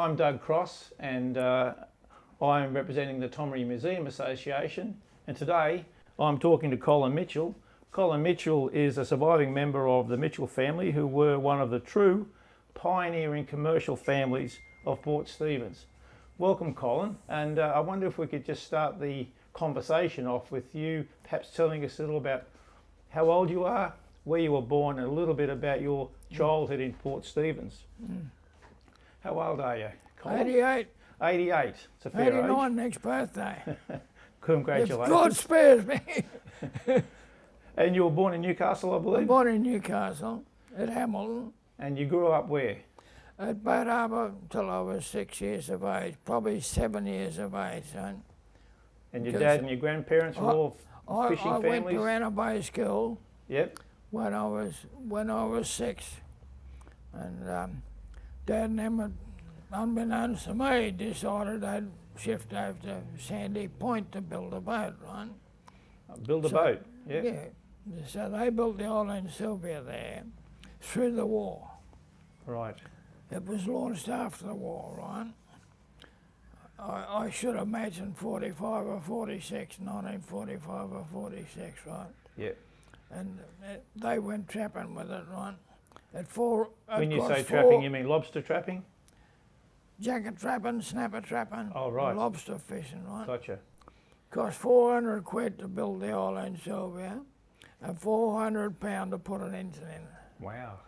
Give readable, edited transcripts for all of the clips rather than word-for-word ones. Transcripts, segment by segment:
I'm Doug Cross, and I'm representing the Tomaree Museum Association, and today I'm talking to Colin Mitchell. Colin Mitchell is a surviving member of the Mitchell family, who were one of the true pioneering commercial families of Port Stephens. Welcome, Colin, and I wonder if we could just start the conversation off with you perhaps telling us a little about how old you are, where you were born, and a little bit about your childhood in Port Stephens. How old are you, Colin? 88. 88. It's a fair 89 age. next birthday. Congratulations. If God spares me. And you were born in Newcastle, I I'm believe? born in Newcastle, at Hamilton, And you grew up where? at Boat Harbour till I was 6 years of age, probably 7 years of age. Son. And your Because dad and your grandparents were all fishing I went families? to Anna Bay School Yep. when I was 6, and Dad and Emma, unbeknownst to me, decided they'd shift over to Sandy Point to build a boat, right? Build a boat. Yep. Yeah. So they built the Island Sylvia there through the war. Right. It was launched after the war, right? I should imagine 45 or 46, 1945 or 46, right? Yep. And they went trapping with it, right? When you say trapping, you mean lobster trapping? Jacket trapping, snapper trapping, Oh, right. lobster fishing, right? Gotcha. Cost 400 quid to build the Island Sylvia and £400 to put an engine in it. Wow.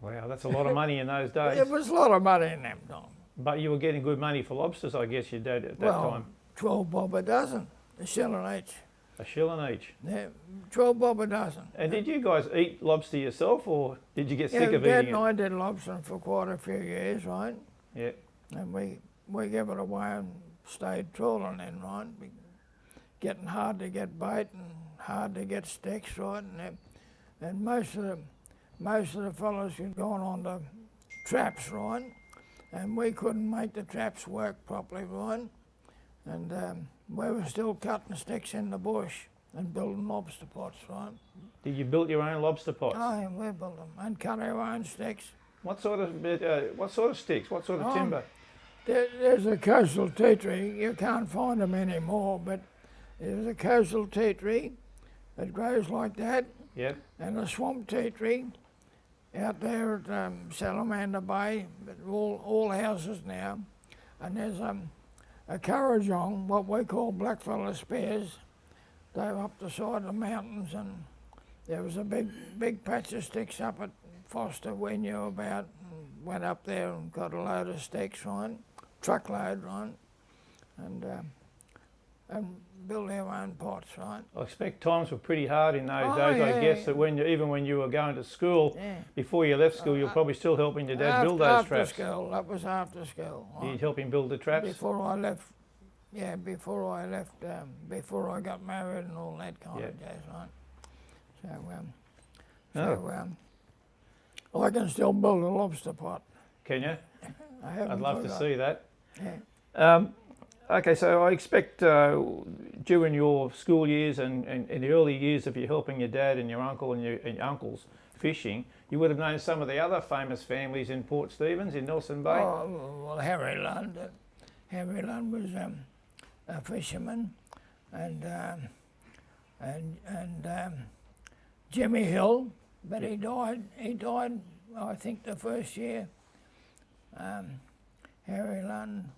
Wow, that's a lot of money in those days. It was a lot of money in them times. But you were getting good money for lobsters, I guess, your dad at that time. 12 bob a dozen, a shilling each. A shilling each. Yeah, 12 bob a dozen. And did you guys eat lobster yourself, or did you get sick of Dad eating and it? I did lobster for quite a few years, right? Yeah. And we gave it away and stayed trawling then, right? Getting hard to get bait and hard to get sticks, right? And most of the fellas had gone on to traps, right? And we couldn't make the traps work properly, right? And we were still cutting sticks in the bush and building lobster pots, right? Did you build your own lobster pots? Oh, yeah, we built them and cut our own sticks. What sort of sticks? What sort of timber? There's a coastal tea tree. You can't find them anymore, but there's a coastal tea tree that grows like that. Yep. And a swamp tea tree out there at Salamander Bay, but all houses now. And there's a currajong, what we call blackfella spears. They're up the side of the mountains, and there was a big patch of sticks up at Foster we knew about. And went up there and got a load of sticks, right? Truckload, right? And built our own pots, right? I expect times were pretty hard in those Oh, days. I yeah. guess that even when you were going to school, Yeah. before you left school, you were probably still helping your dad build those traps. After school, that was after school. Right? You'd help him build the traps. Before I left, before I got married and all that kind of jazz, right? So I can still build a lobster pot. Can you? I'd I'd love to see that. Yeah. Okay, so I expect during your school years and in the early years of you helping your dad and your uncle and your uncles fishing, you would have known some of the other famous families in Port Stephens, in Nelson Bay. Oh, well, Harry Lund. Harry Lund was a fisherman, and Jimmy Hill, but he died. I think the first year. Harry Lund,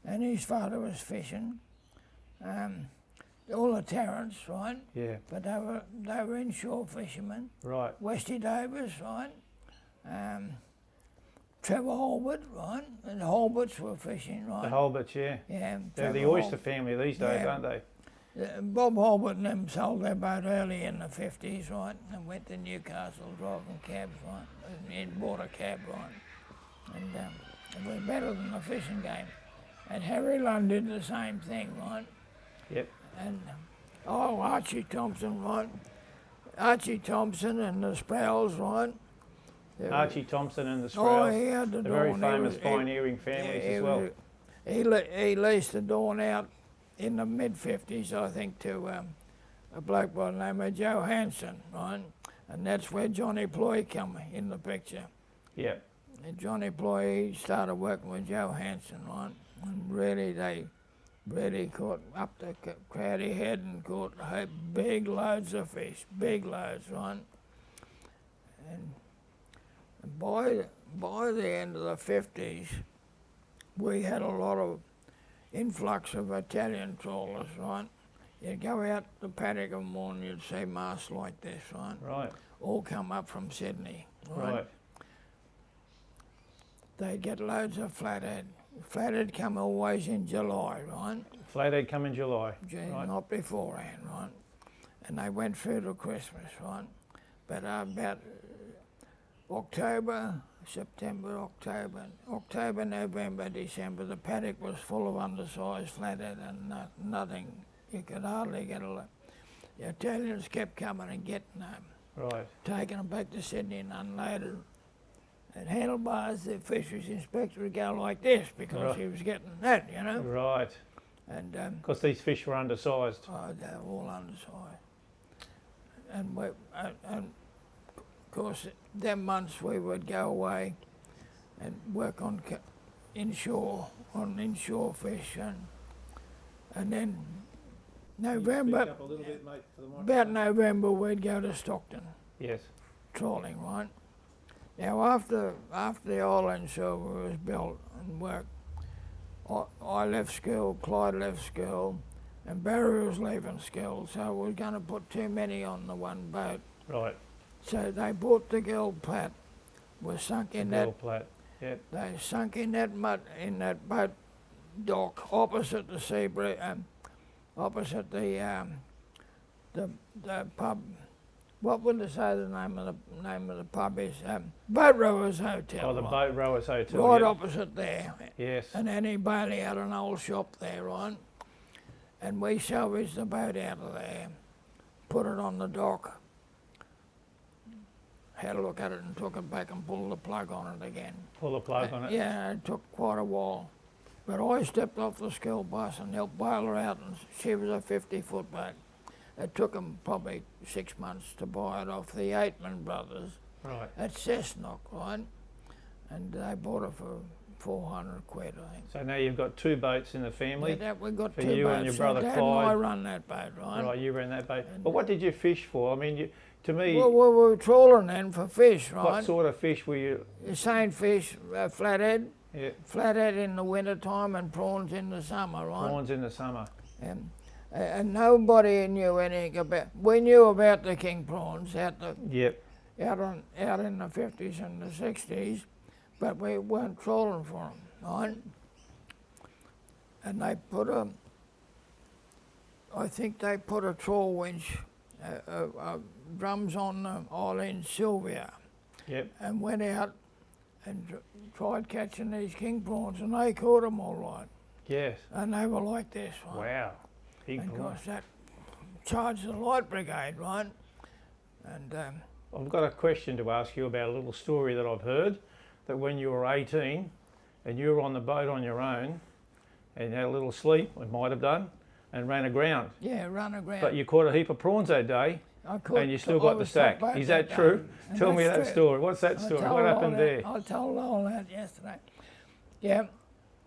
and his father was fishing. All the Tarrants, right? Yeah. But they were inshore fishermen. Right. Westy Davis, right? Trevor Holbert, right? And the Holberts were fishing, right? The Holberts, yeah. Yeah. They're the Trevor oyster family these days, aren't they? Bob Holbert and them sold their boat early in the 50s, right? And went to Newcastle driving cabs, right? And he bought a cab, right? And it was better than the fishing game. And Harry Lund did the same thing, right? Yep. And Archie Thompson, right? Archie Thompson and the Sprouls, right? Archie Thompson and the Oh, Sprouls. he had the They're very Dawn. famous pioneering families as well. He leased the Dawn out in the mid-50s, I think, to a bloke by the name of Joe Hansen, right? And that's where Johnny Ploy come in the picture. Yeah. And Johnny Ploy, he started working with Joe Hansen, right? And really, they really caught up the Crowdy Head and caught big loads of fish, big loads, right? And by the end of the 50s, we had a lot of influx of Italian trawlers, right? You'd go out the paddock in the morning, you'd see masts like this, right? Right. All come up from Sydney, right? Right. They'd get loads of flathead. Flathead come always in July, right? Flathead come in July. Right. Not beforehand, right? And they went through to Christmas, right? But about October, November, December, the paddock was full of undersized flathead and nothing. You could hardly get a lot. The Italians kept coming and getting them, Right. taking them back to Sydney and unloaded. At handlebars, the fisheries inspector would go like this because he was getting that, you know. Right. And Because these fish were undersized. oh, they were all undersized. And of course, them months we would go away and work on inshore fish, and then November, Up a little bit, mate, for the about November we'd go to Stockton Yes. trawling, right? Now after the island silver was built and worked, I left school, Clyde left school, and Barry was leaving school, so we were going to put too many on the one boat. Right. So they bought the Gill Plat, was sunk in that. Gill Plat. Yep. They sunk in that mud in that boat dock opposite the sea bridge, opposite the pub. What would they say the name of the pub is? Boat Rowers Hotel. Oh, the Boat Rowers Hotel. Right yep. opposite there. Yes. And Annie Bailey had an old shop there, right? And we salvaged the boat out of there, put it on the dock, had a look at it and took it back and pulled the plug on it again. Pull the plug on it. Yeah, it took quite a while. But I stepped off the school bus and helped bail her out, and she was a 50-foot boat. It took them probably 6 months to buy it off the Aitman brothers Right. at Cessnock, right? And they bought it for 400 quid, I think. So now you've got two boats in the family. Yeah, we got for two you boats. and your brother Dad Clyde. and I run that boat, right? Right, you ran that boat. And But what did you fish for? I mean, to me, Well, we were trawling then for fish, right? what sort of fish were you? The same fish, flathead. Yeah, Flathead in the winter time and prawns in the summer, right? prawns in the summer. And nobody knew anything about. We knew about the king prawns out Yep. in the 50s and the 60s, but we weren't trawling for them, right? And they put I think they put a trawl winch, drums on the island Sylvia, Yep. and went out and tried catching these king prawns, and they caught them all right. Yes. And they were like this, right? Wow. Big And of prawn. course that charged the light brigade, right? And I've got a question to ask you about a little story that I've heard, that when you were 18 and you were on the boat on your own and you had a little sleep, we might have done, and ran aground. yeah, run aground. But you caught a heap of prawns that day and you still got the sack. Is that true? Tell me that story. What's that story? What happened there? I told all that yesterday. Yeah,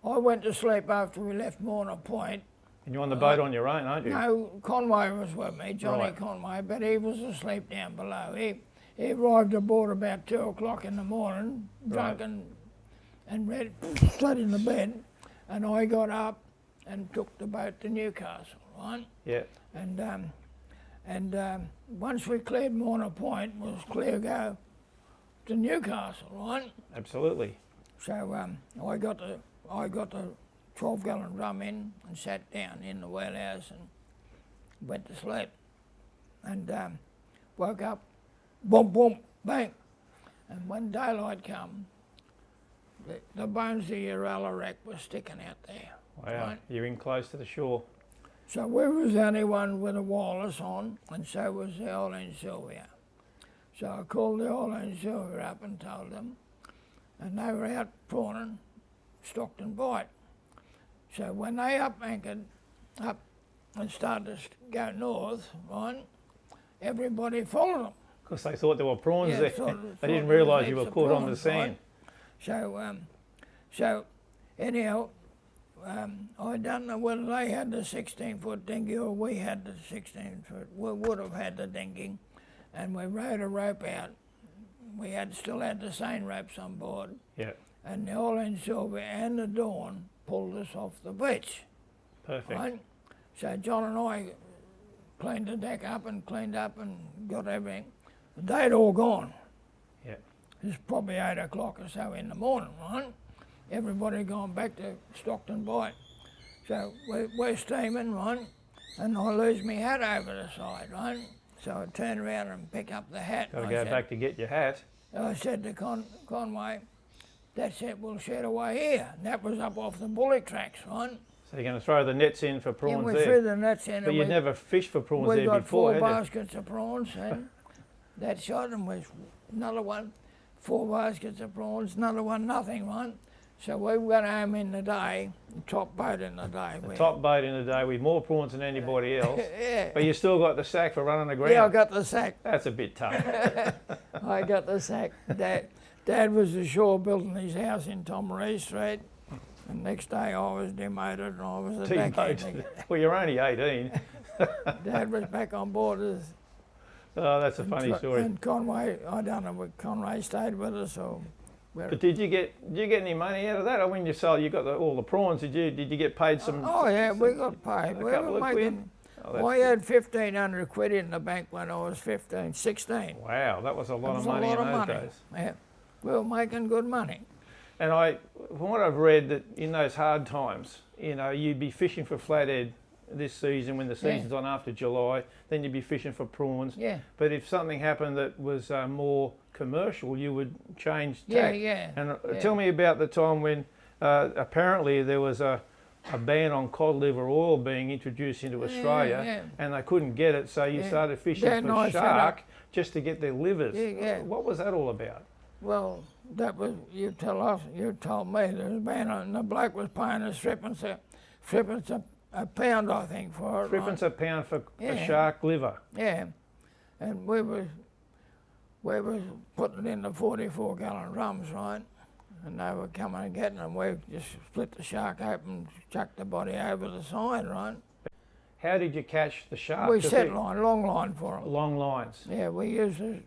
I went to sleep after we left Morna Point. And you're on the boat on your own, aren't you? No, Conway was with me, Johnny Right. Conway, but he was asleep down below. He arrived aboard about 2 o'clock in the morning, drunk Right. and ready, slept in the bed, and I got up and took the boat to Newcastle, right? Yeah. And once we cleared Morna Point, it was clear go to Newcastle, right? Absolutely. So I got the 12-gallon drum in and sat down in the wheelhouse and went to sleep. And woke up, boom, boom, bang. And when daylight come, the bones of your wreck were sticking out there. Wow. Right? You're in close to the shore. So we was the only one with a wireless on, and so was the Eileen Sylvia. So I called the Eileen Sylvia up and told them, and they were out prawning Stockton Bight. So when they anchored up and started to go north, right, everybody followed them. Because they thought there were prawns Yeah, there. thought They didn't there was realise you were heaps of caught on the prawns, sand. right? So anyhow, I don't know whether they had the 16-foot dinghy or we had the 16-foot. We would have had the dinghy, and we rode a rope out. We still had the seine ropes on board. Yeah. And the Orleans Silver and the Dawn pulled us off the beach. Perfect. Right? So John and I cleaned the deck up and cleaned up and got everything. They'd all gone. Yeah. It's probably 8 o'clock or so in the morning, right? Everybody gone back to Stockton Bight. So we're steaming, right? And I lose my hat over the side, right? So I turn around and pick up the hat. Got to go back to get your hat. I said to Conway, that's it, we'll shed away here. And that was up off the bullock tracks, right? So you're going to throw the nets in for prawns yeah, we there? threw the nets in. But you'd never fished for prawns we there got before, 4 had baskets of prawns, and that shot, and was another one, 4 baskets of prawns, another one, nothing, right? So we went home in the day, top boat in the day. The top boat in the day with more prawns than anybody else. Yeah. But you still got the sack for running aground. Yeah, I got the sack. That's a bit tough. I got the sack. Dad was ashore building his house in Tomaree Street. And next day I was demoted and I was a deckhand. Well, you're only 18. Dad was back on board. Oh, that's a funny story. And Conway, I don't know if Conway stayed with us or... But did you get any money out of that? Or when you sold, you got all the prawns. Did you get paid some? Oh yeah, we got paid. A couple of quid. Oh, I had 1,500 quid in the bank when I was 16. Wow, that was a lot of money in those days. Yeah, we were making good money. And from what I've read, that in those hard times, you'd be fishing for flathead this season when the season's on after July. Then you'd be fishing for prawns. Yeah. But if something happened that was more commercial, you would change tack. Yeah. And tell me about the time when apparently there was a ban on cod liver oil being introduced into Australia, and they couldn't get it, so you started fishing for shark just to get their livers. Yeah. What was that all about? Well, that was, you told me there was a ban on, and the bloke was paying us threepence a pound, I think, for it. Threepence a pound for a shark liver. Yeah, and we was putting it in the 44-gallon drums, right? And they were coming and getting them. We just split the shark open, chucked the body over the side, right? How did you catch the shark? We set line, long line for them. Long lines. Yeah, we used a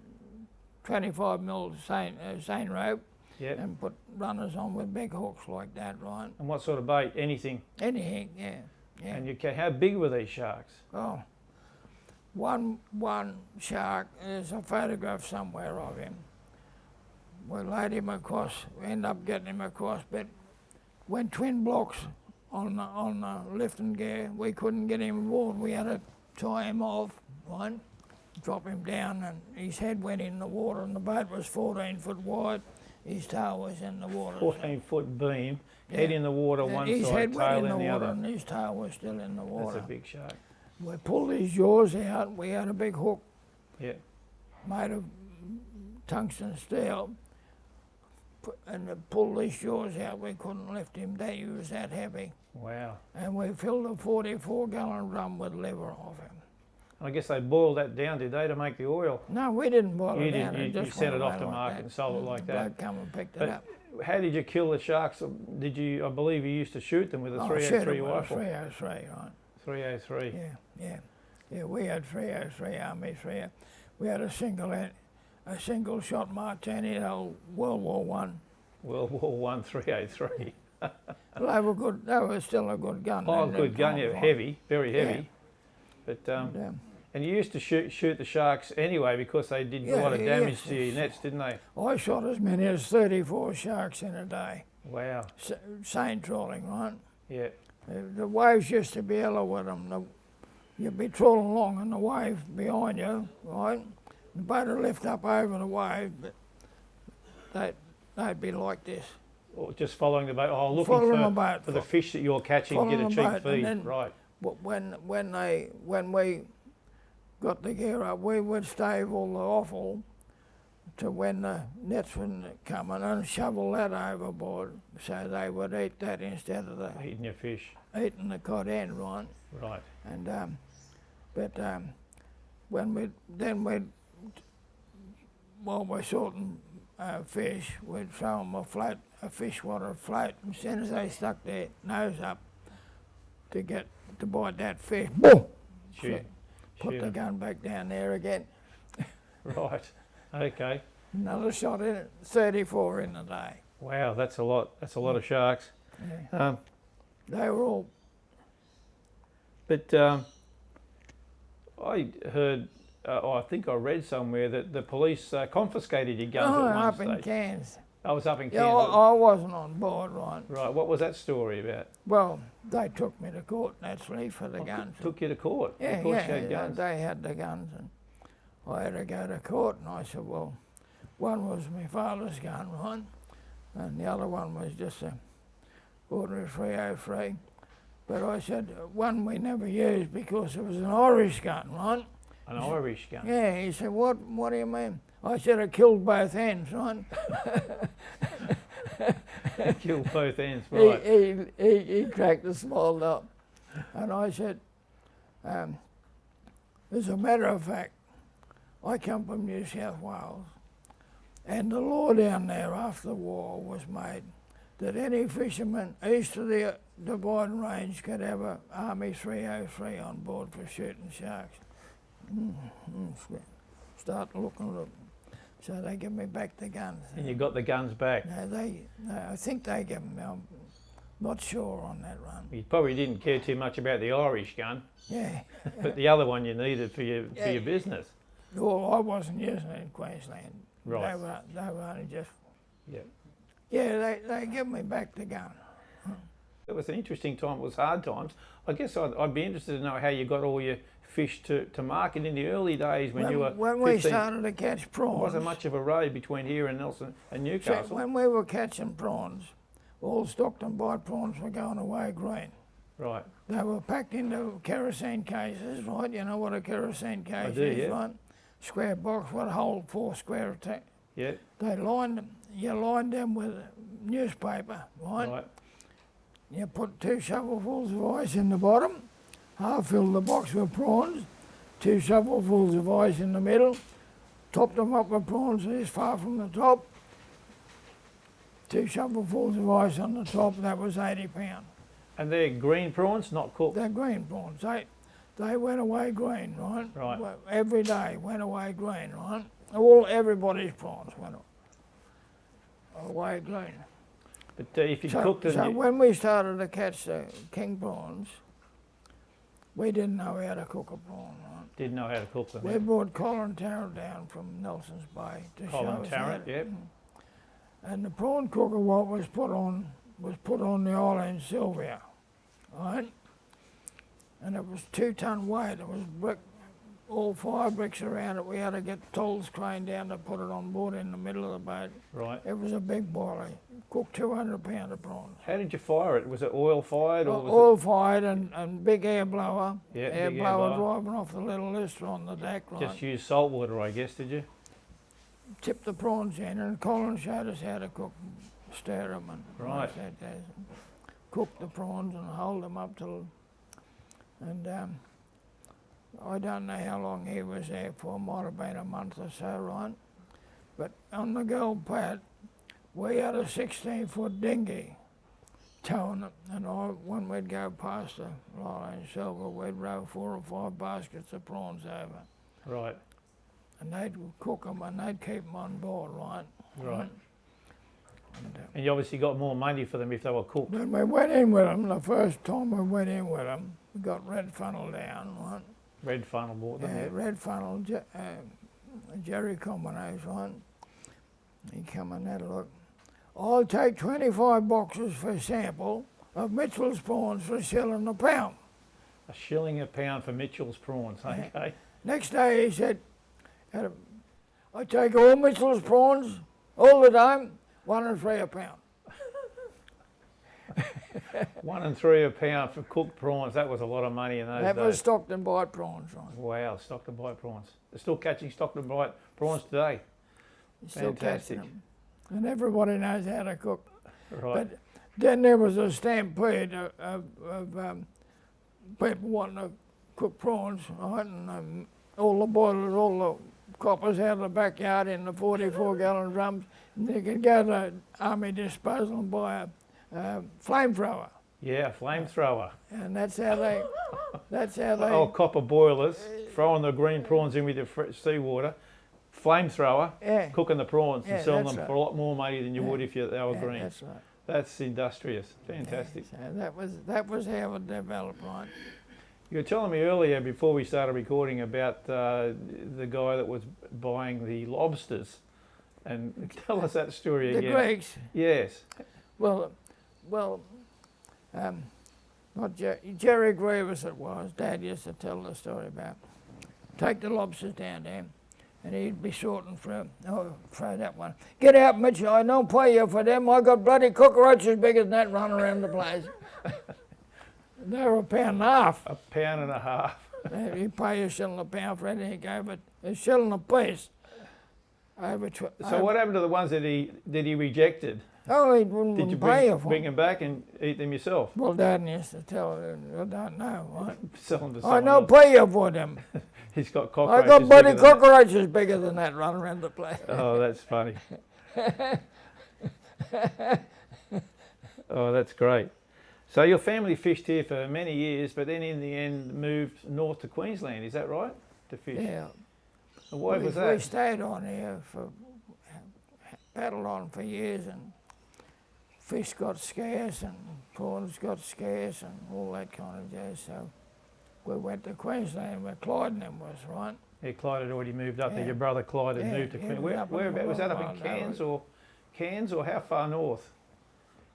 25mm seine rope and put runners on with big hooks like that, right? And what sort of bait? Anything? Anything, yeah. And how big were these sharks? Oh, one shark, there's a photograph somewhere of him. We laid him across, we ended up getting him across, but when twin blocks on the lifting gear, we couldn't get him aboard. We had to tie him off, right? Drop him down, and his head went in the water, and the boat was 14 foot wide. His tail was in the water. 14-foot beam, head in the water one side, tail in the other. And his tail was still in the water. That's a big shark. We pulled his jaws out. We had a big hook made of tungsten steel, and pulled his jaws out. We couldn't lift him. He was that heavy. Wow. And we filled a 44-gallon drum with liver off him. I guess they boiled that down, did they, to make the oil? No, we didn't boil it down. You sent it off to market and sold it like that. Bloke come and picked it up. How did you kill the sharks? I believe you used to shoot them with a 303 rifle. 303, right. 303. Yeah, we had 303, Army 3. We had a single shot Martini, old World War One. World War One 303. They were good. They were still a good gun. Oh, good gun, heavy, very heavy. Yeah. But and you used to shoot the sharks anyway because they did a lot of damage to your nets, didn't they? I shot as many as 34 sharks in a day. Wow. Seine trawling, right? Yeah. The waves used to be yellow with them. You'd be trawling along and the wave behind you, right? The boat would lift up over the wave, but they'd be like this. Or just following the boat. Oh, looking for the fish that you're catching, get a cheap feed, then, right? When we got the gear up, we would stave all the offal to when the nets were coming and shovel that overboard, so they would eat that instead of eating your fish, eating the cod end, right? Right. And when we're sorting fish, we'd throw them a fish water float. As soon as they stuck their nose up to bite that fish, boom! Shoot. Put the gun back down there again. Right. Okay. Another shot in it, 34 in a day. Wow, that's a lot. That's a lot of sharks. Yeah. They were all. But I heard, I think I read somewhere that the police confiscated your guns at one up stage. in Cairns. I was up in Yeah, Kansas. I wasn't on board, right? Right. What was that story about? Well, they took me to court naturally for the guns. Took you to court. Yeah, Of course yeah, you had guns. they had the guns, and I had to go to court. And I said, well, one was my father's gun, right, and the other one was just a ordinary 303. But I said one we never used because it was an Irish gun, right? An Irish gun. Yeah. He said, what do you mean? I said it killed both ends, right? Killed both ends. Right. He cracked a smile up, and I said, as a matter of fact, I come from New South Wales, and the law down there after the war was made that any fisherman east of the Dividing Range could have a Army 303 on board for shooting sharks. Start looking at them. So they give me back the guns. And you got the guns back. No, I think they give them. I'm not sure on that run. You probably didn't care too much about the Irish gun, Yeah. but the other one you needed for your business. Well, I wasn't using it in Queensland. Right. They were only just. Yeah. Yeah, they give me back the gun. It was an interesting time. It was hard times. I guess I'd be interested to know how you got all your fish to market in the early days when you were When 15. we started to catch prawns. There wasn't much of a road between here and Nelson and Newcastle. When we were catching prawns, all stocked and bite prawns were going away green. Right. They were packed into kerosene cases, right? You know what a kerosene case do, is, yeah. right? Square box would hold 4 square. Yeah. They lined them. You lined them with newspaper, right? Right. You put 2 shovelfuls of ice in the bottom, half filled the box with prawns, 2 shovelfuls of ice in the middle, topped them up with prawns this far from the top, 2 shovelfuls of ice on the top. That was 80 pounds. And they're green prawns, not cooked. They're green prawns. They went away green, right? Right. Well, every day went away green, right? Everybody's prawns went away green. But if you cooked them, So when we started to catch the king prawns, we didn't know how to cook a prawn, right? didn't know how to cook them. We brought Colin Tarrant down from Nelson's Bay to show Colin us Tarrant, how. yep. And the prawn cooker, what was put on the island Sylvia, right? And it was 2 ton weight. It was brick, all 5 bricks around it. We had to get tolls craned down to put it on board in the middle of the boat. Right. It was a big boiler. Cooked 200 pound of prawns. How did you fire it? Was it oil fired or was Oil fired and big air blower. Yeah, air big air blower blower. driving off the little lister on the deck, it right? just use salt water, I guess, did you? Tip the prawns in, and Colin showed us how to cook, stir them and Right. cook the prawns and hold them up till. And I don't know how long he was there for. Might have been a month or so, right? But on the Gold Pat, we had a 16-foot dinghy towing it, and when we'd go past the Lyle and Silver, we'd row 4 or 5 baskets of prawns over. Right. And they'd cook them and they'd keep them on board, right? Right. And, And you obviously got more money for them if they were cooked. when we went in with them, the first time we went in with them, we got red funnel down, right? Red funnel bought them. Yeah, Yeah. red funnel, Jerry Combinose, right? He come and had a look. I'll take 25 boxes for sample of Mitchell's prawns for $1 a pound. $1 a pound for Mitchell's prawns. Okay. Next day he said, I take all Mitchell's prawns all the time, 1 and 3 a pound. 1 and 3 a pound for cooked prawns. That was a lot of money in those That days. was stocked and bite prawns, right? Wow, stocked and bite prawns. They're still catching stocked and bite prawns today. Still Fantastic. catching them. And everybody knows how to cook. Right. But then there was a stampede of people wanting to cook prawns, right? And all the boilers, all the coppers out of the backyard in the 44-gallon drums, and you could go to Army Disposal and buy a flamethrower. Yeah, flamethrower. And that's how they, Old copper boilers, throwing the green prawns in with your seawater, flamethrower, yeah, cooking the prawns and Yeah, selling that's them right. for a lot more money than you Yeah. would if they were yeah, green. that's right. That's industrious. Fantastic. Yeah, so that was how it developed, right? You were telling me earlier before we started recording about the guy that was buying the lobsters. And tell us that story The again. Greeks, Yes. well, not Jerry Grievous it was. Dad used to tell the story about. Take the lobsters down there, and he'd be sorting through. Oh, throw that one. Get out, Mitchell. I don't pay you for them. I got bloody cockroaches bigger than that running around the place. They were £1.50. £1.50. You pay a shilling a pound for anything. He gave it a shilling a piece. So what happened to the ones that he rejected? Oh, he Did wouldn't you pay you for bring them. them back and eat them yourself? Well, Dad used to tell her, I don't know. Right? Sell them to I someone don't else. pay you for them. He's got I cockroaches. got bloody bigger than that. cockroaches bigger than that running around the place. Oh, that's funny. Oh, that's great. So your family fished here for many years, but then in the end moved north to Queensland. Is that right? To fish. Yeah. And why was We that? stayed on here battled on for years, and fish got scarce and prawns got scarce and all that kind of jazz. So we went to Queensland where Clyde and them was, right? Yeah, Clyde had already moved up there. Yeah. Your brother Clyde had Yeah, moved to yeah, Queensland. we up in Whereabouts was that? Up in Wollongong, Cairns or how far north?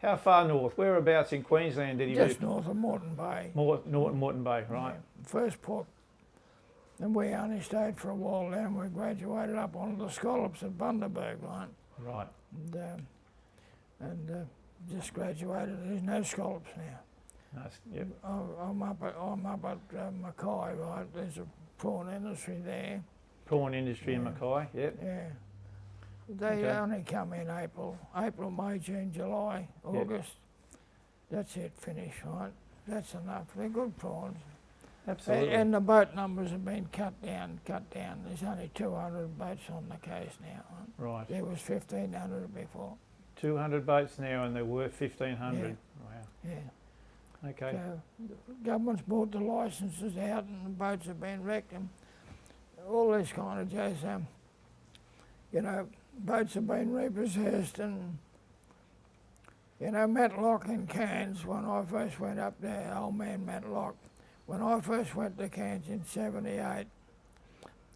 How far north? Whereabouts in Queensland did he just move? north of Moreton Bay. Moreton Bay, right? Yeah, first port. And we only stayed for a while there, and we graduated up onto the scallops at Bundaberg, right? Right. And just graduated. There's no scallops now. Nice. Yep. I'm up at Mackay, right? There's a prawn industry there. Prawn industry in Mackay. Yep. Yeah. They Okay. only come in April, May, June, July, August. That's it, finish, right? That's enough. They're good prawns. Absolutely. And the boat numbers have been cut down. There's only 200 boats on the coast now. Right? Right. There was 1,500 before. 200 boats now, and there were 1,500. Wow. Yeah. Okay. So the government's bought the licences out, and the boats have been wrecked, and all this kind of jazz. Boats have been repossessed, and Matlock in Cairns. When I first went up there, old man Matlock. When I first went to Cairns in '78,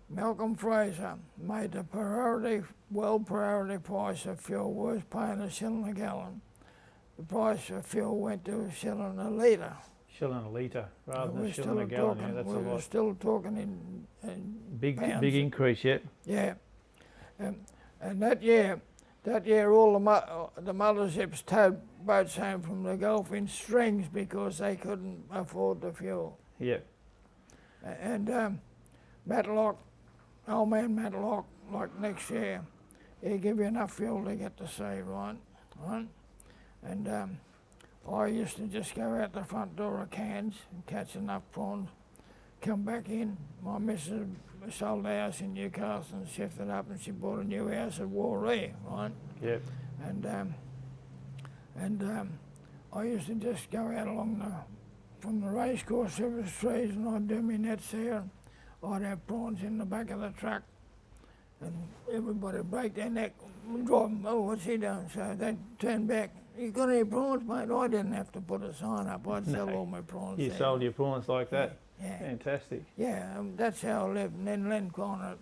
Malcolm Fraser made the world priority price of fuel was paying a shilling a gallon. The price of fuel went to a shilling a litre. Shilling a litre rather than We're a shilling a still gallon. talking, Yeah, that's we a were lot. still talking in Big pounds. increase yet. Yeah, and that year all the motherships towed boats home from the Gulf in strings because they couldn't afford the fuel. Yeah. And Matlock, old man Matlock, like next year, he'll give you enough fuel to get to sea, right? And I used to just go out the front door of Cairns and catch enough prawns, come back in. My missus sold a house in Newcastle and shifted up, and she bought a new house at Warree, right? Yep. And I used to just go out from the racecourse, there was trees, and I'd do my nets there. I'd have prawns in the back of the truck, and everybody would break their neck, drive them, oh, what's he doing? So they'd turn back, you got any prawns, mate? I didn't have to put a sign up, I'd sell all my prawns You there. sold your prawns like that. Yeah, Fantastic. yeah, that's how I lived. And then Len Conard,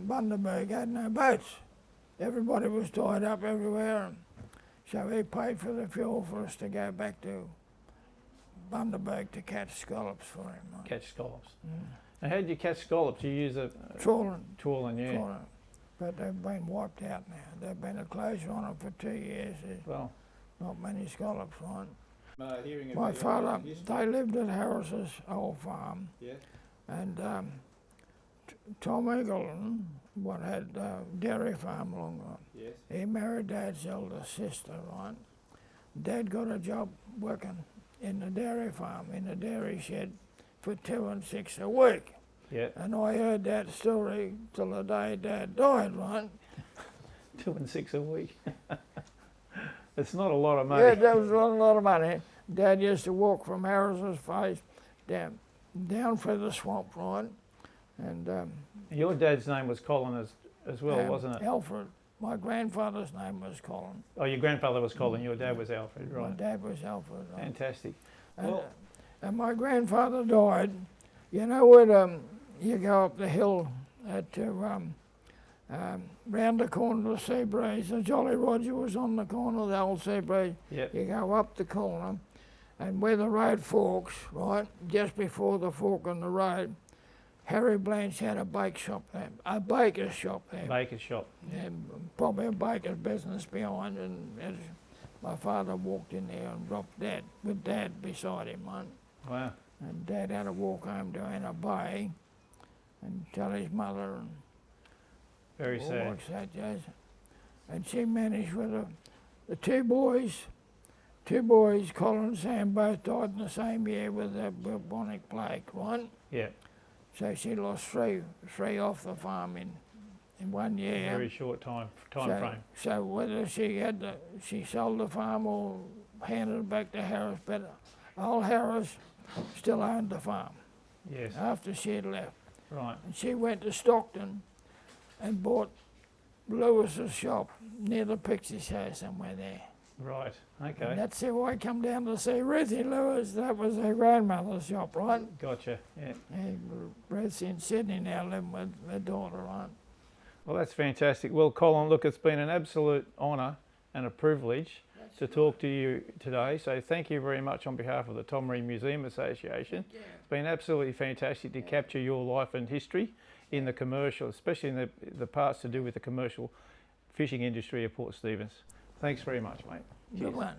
Bundaberg had no boats. Everybody was tied up everywhere, and so he paid for the fuel for us to go back to Bundaberg to catch scallops for him. Right? Catch scallops. Now, how did you catch scallops? You use a Trawling. trawling, yeah. Trawling. But they've been wiped out now. They've been a closure on them for 2 years. There's Well, not many scallops, right? hearing My father, they lived at Harris's old farm, Yeah. and Tom Eagleton, what had a dairy farm along there. Yes. He married Dad's eldest sister, right? Dad got a job working in the dairy farm, in the dairy shed, for 2 and 6 a week. Yeah. And I heard that story till the day Dad died, right? 2 and 6 a week. It's not a lot of money. Yeah, that was a lot of money. Dad used to walk from Harris's Face down through the swamp, right? And Your dad's name was Colin as well, wasn't it? Alfred. My grandfather's name was Colin. Oh, your grandfather was Colin, your dad was Alfred, My right. dad was Alfred. Right? Fantastic. And, Well, and my grandfather died. You know when you go up the hill round the corner of the Sea Breeze, and Jolly Roger was on the corner of the old Sea Breeze. yep. You go up the corner, and where the road forks, right, just before the fork on the road, Harry Blanche had a bake shop there, a baker's shop there. Baker's shop. And probably a baker's business behind, and as my father walked in there and dropped Dad, with Dad beside him, right? Wow. And Dad had to walk home to Anna Bay and tell his mother and Very all sad. like that, yes. And she managed with the two boys, Colin and Sam, both died in the same year with the bubonic plague, right? Yeah. So she lost three off the farm in 1 year. Very short time frame. So whether she sold the farm or handed it back to Harris, but old Harris still owned the farm Yes. after she had left. Right. And she went to Stockton and bought Lewis's shop near the Pixie Show somewhere there. Right. And Okay. that's how I come down to see Ruthie Lewis. That was her grandmother's shop, right? Gotcha. Yeah. And Ruthie in Sydney now living with her daughter, right? Well, that's fantastic. Well, Colin, look, it's been an absolute honour and a privilege to talk to you today. So thank you very much on behalf of the Tomaree Museum Association. Yeah. It's been absolutely fantastic to capture your life and history in the commercial, especially in the parts to do with the commercial fishing industry of Port Stephens. Thanks very much, mate. Good one.